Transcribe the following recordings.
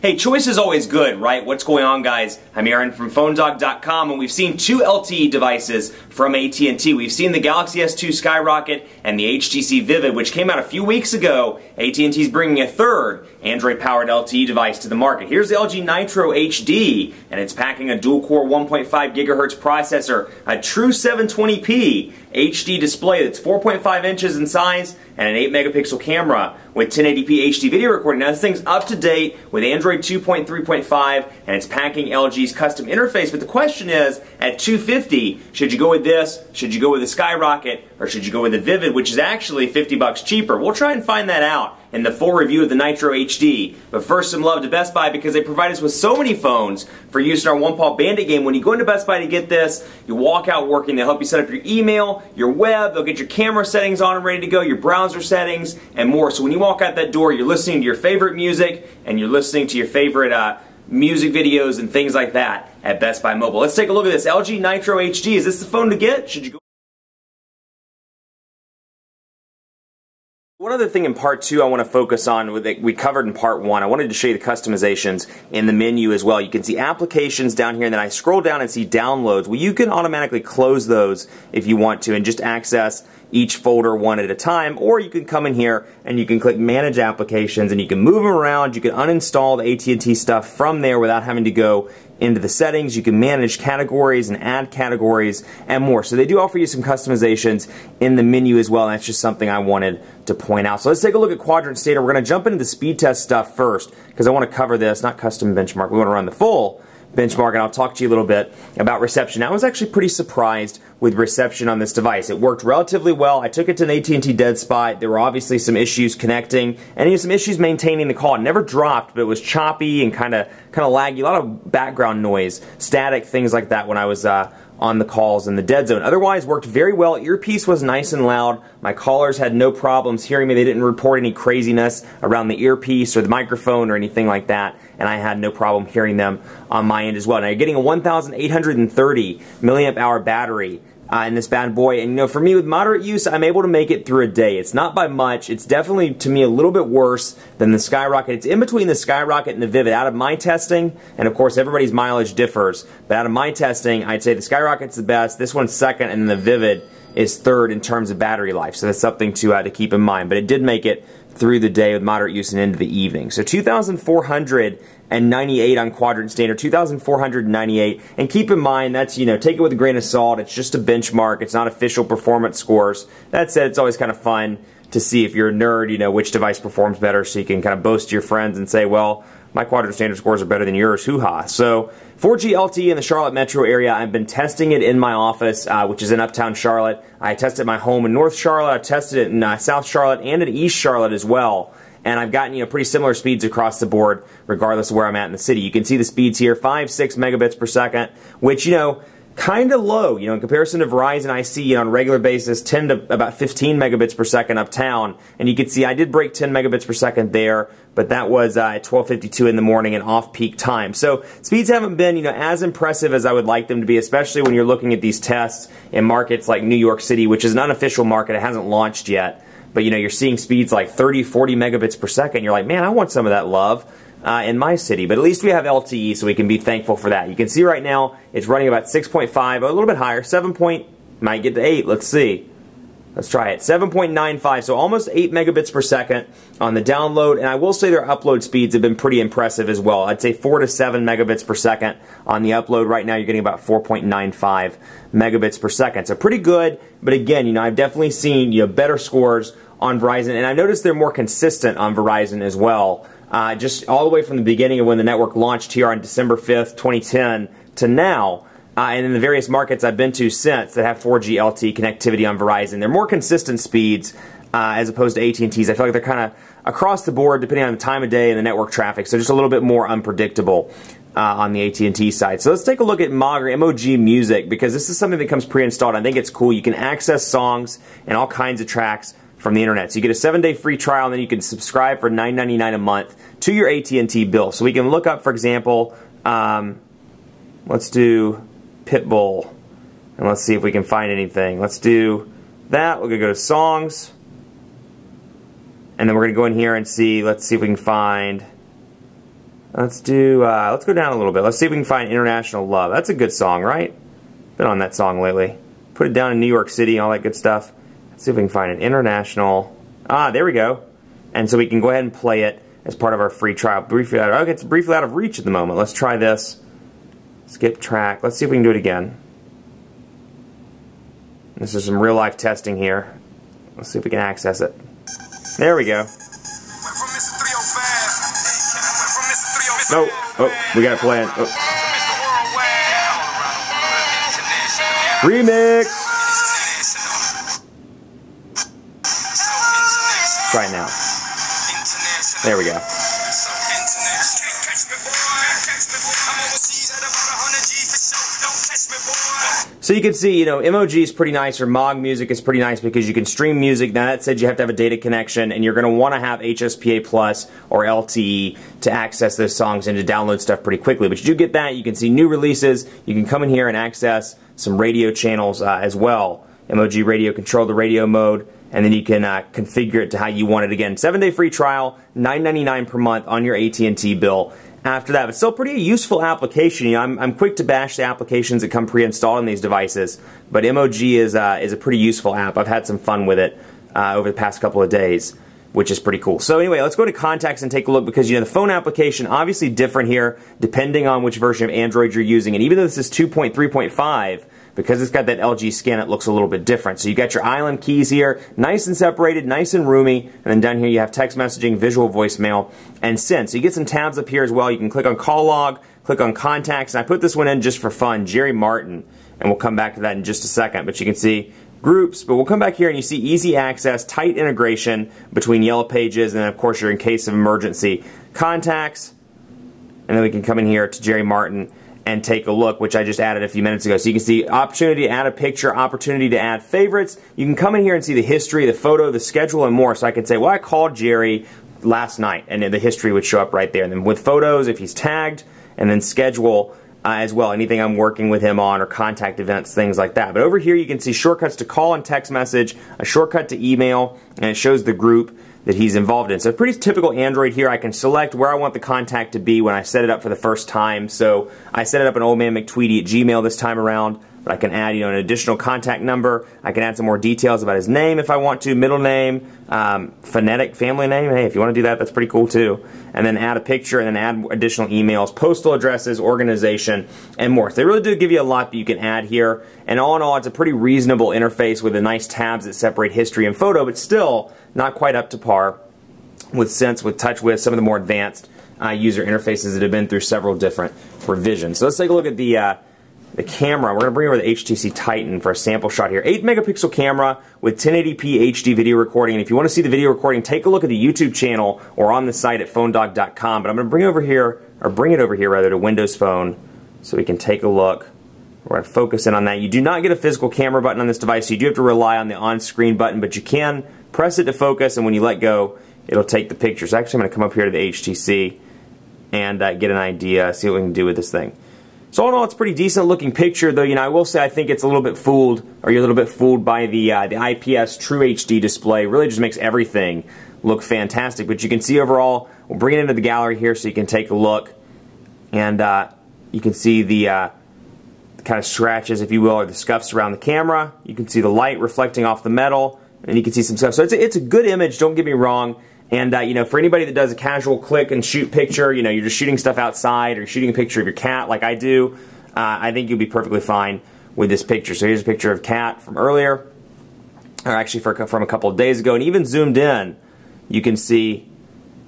Hey, choice is always good, right? What's going on, guys? I'm Aaron from PhoneDog.com, and we've seen two LTE devices from AT&T. We've seen the Galaxy S2 Skyrocket and the HTC Vivid, which came out a few weeks ago. AT&T's bringing a third Android-powered LTE device to the market. Here's the LG Nitro HD, and it's packing a dual-core 1.5 gigahertz processor, a true 720p HD display that's 4.5 inches in size, and an 8-megapixel camera with 1080p HD video recording. Now this thing's up to date with Android 2.3.5, and it's packing LG's custom interface. But the question is, at $250, should you go with this? Should you go with the Skyrocket? Or should you go with the Vivid, which is actually $50 cheaper? We'll try and find that out in the full review of the Nitro HD. But first, some love to Best Buy because they provide us with so many phones for use in our One Paw Bandit game. When you go into Best Buy to get this, you walk out working. They'll help you set up your email, your web, they'll get your camera settings on and ready to go, your browser settings, and more. So when you walk out that door, you're listening to your favorite music, and you're listening to your favorite music videos and things like that at Best Buy Mobile. Let's take a look at this LG Nitro HD. Is this the phone to get? Should you go? One other thing in part 2 I want to focus on, we covered in part 1, I wanted to show you the customizations in the menu as well. You can see applications down here, and then I scroll down and see downloads. Well, you can automatically close those if you want to and just access each folder one at a time, or you can come in here and you can click Manage Applications and you can move them around. You can uninstall the AT&T stuff from there without having to go into the settings. You can manage categories and add categories and more. So they do offer you some customizations in the menu as well, and that's just something I wanted to point out. So let's take a look at quadrant data. We're going to jump into the speed test stuff first because I want to cover this, not custom benchmark. We want to run the full benchmark, and I'll talk to you a little bit about reception. I was actually pretty surprised with reception on this device. It worked relatively well. I took it to an AT&T dead spot. There were obviously some issues connecting, and some issues maintaining the call. It never dropped, but it was choppy and kind of laggy. A lot of background noise, static, things like that when I was on the calls in the dead zone. Otherwise, worked very well. Earpiece was nice and loud. My callers had no problems hearing me. They didn't report any craziness around the earpiece or the microphone or anything like that, and I had no problem hearing them on my end as well. Now, you're getting a 1,830 milliamp hour battery in this bad boy, and you know, for me with moderate use, I'm able to make it through a day. It's not by much. It's definitely, to me, a little bit worse than the Skyrocket. It's in between the Skyrocket and the Vivid. Out of my testing, and of course everybody's mileage differs, but out of my testing, I'd say the Skyrocket's the best, this one's second, and then the Vivid is third in terms of battery life. So that's something to keep in mind. But it did make it through the day with moderate use and into the evening. So 2,498 on quadrant standard, 2,498, and keep in mind that's, you know, take it with a grain of salt. It's just a benchmark. It's not official performance scores. That said, it's always kind of fun to see if you're a nerd, you know, which device performs better, so you can kind of boast to your friends and say, well, my quadrant standard scores are better than yours, hoo-ha. So 4G LTE in the Charlotte metro area. I've been testing it in my office, which is in Uptown Charlotte. I tested it at my home in North Charlotte. I've tested it in South Charlotte and in East Charlotte as well. And I've gotten, you know, pretty similar speeds across the board, regardless of where I'm at in the city. You can see the speeds here, 5-6 megabits per second, which, you know, kind of low, you know, in comparison to Verizon. I see, you know, on a regular basis 10 to about 15 megabits per second uptown, and you can see I did break 10 megabits per second there, but that was at 12:52 in the morning and off-peak time. So speeds haven't been, you know, as impressive as I would like them to be, especially when you're looking at these tests in markets like New York City, which is an unofficial market. It hasn't launched yet, but you know, you're seeing speeds like 30, 40 megabits per second. You're like, man, I want some of that love in my city, but at least we have LTE, so we can be thankful for that. You can see right now it's running about 6.5, a little bit higher, 7 point, might get to 8, let's see. Let's try it, 7.95, so almost 8 megabits per second on the download, and I will say their upload speeds have been pretty impressive as well. I'd say 4 to 7 megabits per second on the upload. Right now you're getting about 4.95 megabits per second, so pretty good, but again, you know, I've definitely seen, you know, better scores on Verizon, and I've noticed they're more consistent on Verizon as well. Just all the way from the beginning of when the network launched here on December 5th, 2010 to now, and in the various markets I've been to since that have 4G LTE connectivity on Verizon. They're more consistent speeds as opposed to AT&T's. I feel like they're kind of across the board depending on the time of day and the network traffic, so just a little bit more unpredictable on the AT&T side. So let's take a look at MOG Music, because this is something that comes pre-installed. I think it's cool. You can access songs and all kinds of tracks from the internet. So you get a 7-day free trial, and then you can subscribe for $9.99 a month to your AT&T bill. So we can look up, for example, let's do Pitbull, and let's see if we can find anything. Let's do that. We're going to go to Songs, and then we're going to go in here and see, let's see if we can find Let's go down a little bit. Let's see if we can find International Love. That's a good song, right? Been on that song lately. Put it down in New York City, all that good stuff. Let's see if we can find an international. Ah, there we go. And so we can go ahead and play it as part of our free trial. Okay, it's briefly out of reach at the moment. Let's try this. Skip track. Let's see if we can do it again. This is some real life testing here. Let's see if we can access it. There we go. Oh, we gotta play it. Oh. Remix! Try it now. There we go. So you can see, MOG is pretty nice, or MOG music is pretty nice because you can stream music. Now that said, you have to have a data connection, and you're going to want to have HSPA Plus or LTE to access those songs and to download stuff pretty quickly. But you do get that. You can see new releases. You can come in here and access some radio channels as well. MOG radio, control the radio mode, and then you can configure it to how you want it. Again, 7-day free trial, $9.99 per month on your AT&T bill. After that, it's still pretty useful application. I'm quick to bash the applications that come pre-installed on these devices, but MOG is a pretty useful app. I've had some fun with it over the past couple of days, which is pretty cool. So anyway, let's go to contacts and take a look, because the phone application obviously different here depending on which version of Android you're using. And even though this is 2.3.5, because it's got that LG skin, it looks a little bit different. So you got your island keys here, nice and separated, nice and roomy, and then down here you have text messaging, visual voicemail, and send. So you get some tabs up here as well. You can click on call log, click on contacts, and I put this one in just for fun, Jerry Martin, and we'll come back to that in just a second. But you can see groups, but we'll come back here and you see easy access, tight integration between Yellow Pages, and then of course you're in case of emergency, contacts, and then we can come in here to Jerry Martin and take a look, which I just added a few minutes ago. So you can see opportunity to add a picture, opportunity to add favorites. You can come in here and see the history, the photo, the schedule, and more. So I can say, well, I called Jerry last night, and the history would show up right there. And then with photos, if he's tagged, and then schedule as well, anything I'm working with him on, or contact events, things like that. But over here you can see shortcuts to call and text message, a shortcut to email, and it shows the group that he's involved in. So pretty typical Android here. I can select where I want the contact to be when I set it up for the first time. So I set it up an Old Man McTweety at Gmail this time around, but I can add an additional contact number. I can add some more details about his name if I want to, middle name, phonetic family name. Hey, if you want to do that, that's pretty cool too. And then add a picture, and then add additional emails, postal addresses, organization, and more. So they really do give you a lot that you can add here. And all in all, it's a pretty reasonable interface with the nice tabs that separate history and photo, but still not quite up to par with Sense, with TouchWiz, some of the more advanced user interfaces that have been through several different revisions. So let's take a look at the camera. We're going to bring over the HTC Titan for a sample shot here. 8-megapixel camera with 1080p HD video recording. And if you want to see the video recording, take a look at the YouTube channel or on the site at phonedog.com. But I'm going to bring it over here rather, to Windows Phone so we can take a look. We're going to focus in on that. You do not get a physical camera button on this device, so you do have to rely on the on-screen button, but you can press it to focus, and when you let go, it'll take the picture. So actually I'm going to come up here to the HTC and get an idea, see what we can do with this thing. So all in all, it's a pretty decent looking picture, though I will say I think it's a little bit fooled, or you're a little bit fooled by the IPS True HD display. It really just makes everything look fantastic. But you can see overall, we'll bring it into the gallery here so you can take a look, and you can see the kind of scratches, if you will, or the scuffs around the camera. You can see the light reflecting off the metal, and you can see some stuff. So it's a good image, don't get me wrong. And for anybody that does a casual click and shoot picture, you're just shooting stuff outside, or you're shooting a picture of your cat like I do, I think you'll be perfectly fine with this picture. So here's a picture of cat from earlier, or actually from a couple of days ago, and even zoomed in, you can see,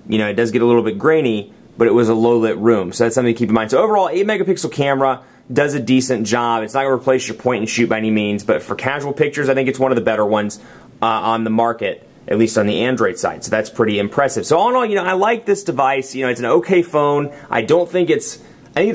it does get a little bit grainy, but it was a low-lit room. So that's something to keep in mind. So overall, 8-megapixel camera does a decent job. It's not going to replace your point and shoot by any means, but for casual pictures, I think it's one of the better ones on the market, at least on the Android side. So that's pretty impressive. So all in all, I like this device. It's an okay phone. I think it's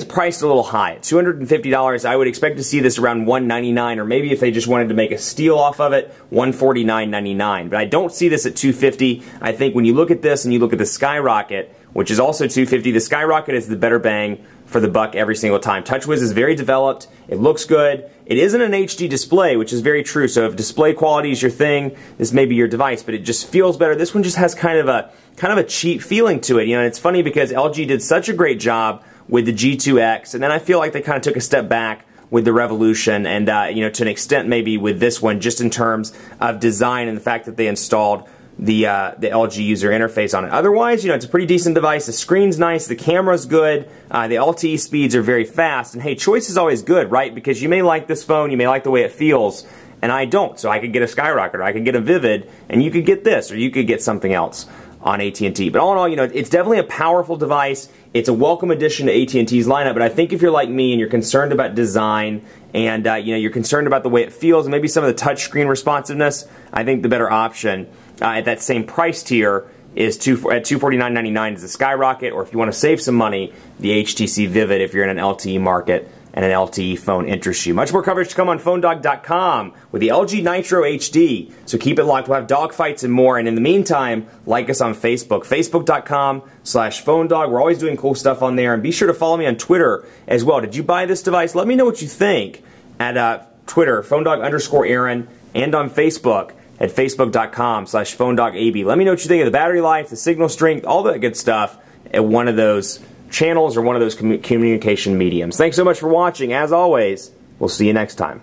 priced a little high. At $250, I would expect to see this around $199, or maybe if they just wanted to make a steal off of it, $149.99. But I don't see this at $250. I think when you look at this and you look at the Skyrocket, which is also $250, the Skyrocket is the better bang for the buck every single time. TouchWiz is very developed. It looks good. It isn't an HD display, which is very true. So if display quality is your thing, this may be your device, but it just feels better. This one just has kind of a cheap feeling to it. You know, and it's funny because LG did such a great job with the G2X, and then I feel like they kind of took a step back with the Revolution, and you know, to an extent maybe with this one, just in terms of design and the fact that they installed the LG user interface on it. Otherwise, you know, it's a pretty decent device. The screen's nice, the camera's good, the LTE speeds are very fast, and hey, choice is always good, right? Because you may like this phone, you may like the way it feels, and I don't. So I could get a Skyrocket, or I could get a Vivid, and you could get this, or you could get something else on AT&T. But all in all, you know, it's definitely a powerful device. It's a welcome addition to AT&T's lineup, but I think if you're like me and you're concerned about design and you know, you're concerned about the way it feels and maybe some of the touchscreen responsiveness, I think the better option at that same price tier is at $249.99 is the Skyrocket, or if you want to save some money, the HTC Vivid if you're in an LTE market and an LTE phone interests you. Much more coverage to come on PhoneDog.com with the LG Nitro HD. So keep it locked. We'll have dogfights and more. And in the meantime, like us on Facebook, Facebook.com/PhoneDog. We're always doing cool stuff on there. And be sure to follow me on Twitter as well. Did you buy this device? Let me know what you think at Twitter, PhoneDog_Aaron, and on Facebook at Facebook.com/PhoneDogAB. Let me know what you think of the battery life, the signal strength, all that good stuff at one of those channels or one of those communication mediums. Thanks so much for watching. As always, we'll see you next time.